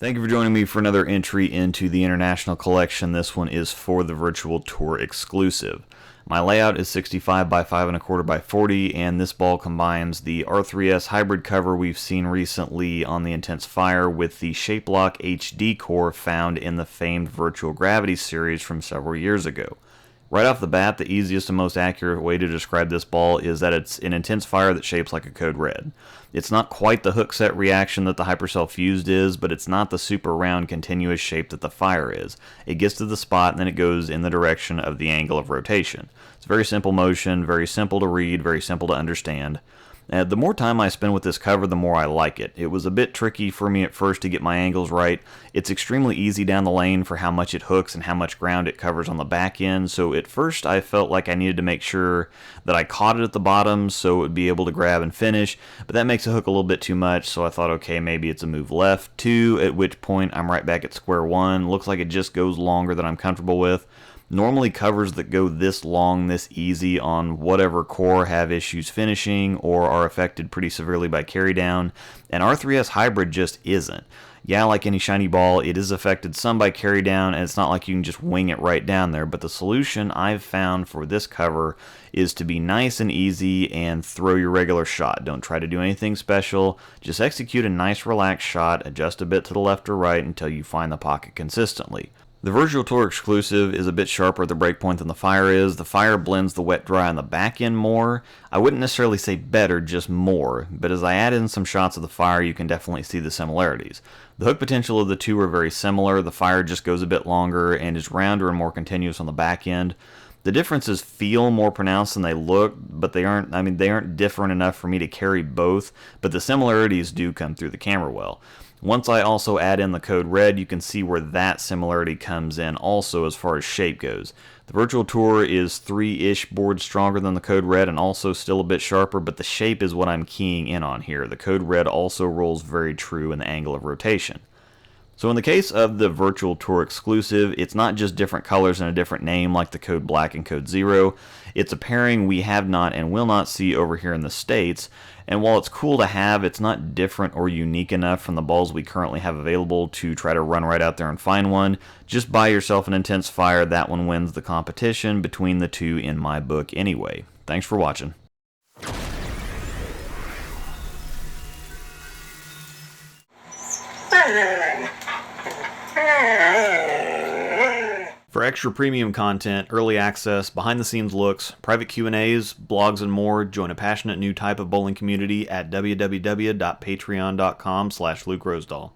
Thank you for joining me for another entry into the International Collection. This one is for the Virtual Tour exclusive. My layout is 65 by 5 1/4 by 40, and this ball combines the R3S hybrid cover we've seen recently on the Intense Fire with the Shape Lock HD core found in the famed Virtual Gravity series from several years ago. Right off the bat, the easiest and most accurate way to describe this ball is that it's an Intense Fire that shapes like a Code Red. It's not quite the hook set reaction that the Hypercell Fused is, but it's not the super round continuous shape that the Fire is. It gets to the spot and then it goes in the direction of the angle of rotation. It's a very simple motion, very simple to read, very simple to understand. The more time I spend with this cover, the more I like it. It was a bit tricky for me at first to get my angles right. It's extremely easy down the lane for how much it hooks and how much ground it covers on the back end, so at first I felt like I needed to make sure that I caught it at the bottom so it would be able to grab and finish, but that makes it hook a little bit too much, so I thought, okay, maybe it's a move left, 2, at which point I'm right back at square one. Looks like it just goes longer than I'm comfortable with. Normally covers that go this long, this easy on whatever core have issues finishing or are affected pretty severely by carry down, and R3S Hybrid just isn't. Yeah, like any shiny ball, it is affected some by carry down, and it's not like you can just wing it right down there, but the solution I've found for this cover is to be nice and easy and throw your regular shot. Don't try to do anything special, just execute a nice relaxed shot, adjust a bit to the left or right until you find the pocket consistently. The Virtual Tour exclusive is a bit sharper at the breakpoint than the Fire is. The Fire blends the wet dry on the back end more. I wouldn't necessarily say better, just more, but as I add in some shots of the Fire, you can definitely see the similarities. The hook potential of the two are very similar. The Fire just goes a bit longer and is rounder and more continuous on the back end. The differences feel more pronounced than they look, but they aren't different enough for me to carry both, but the similarities do come through the camera well. Once I also add in the Code Red, you can see where that similarity comes in also as far as shape goes. The Virtual Tour is 3-ish boards stronger than the Code Red and also still a bit sharper, but the shape is what I'm keying in on here. The Code Red also rolls very true in the angle of rotation. So in the case of the Virtual Tour exclusive, it's not just different colors and a different name like the Code Black and Code Zero. It's a pairing we have not and will not see over here in the States, and while it's cool to have, it's not different or unique enough from the balls we currently have available to try to run right out there and find one. Just buy yourself an Intense Fire. That one wins the competition between the two in my book anyway. Thanks for watching. For extra premium content, early access, behind-the-scenes looks, private Q&As, blogs, and more, join a passionate new type of bowling community at www.patreon.com/Luke Rosdahl.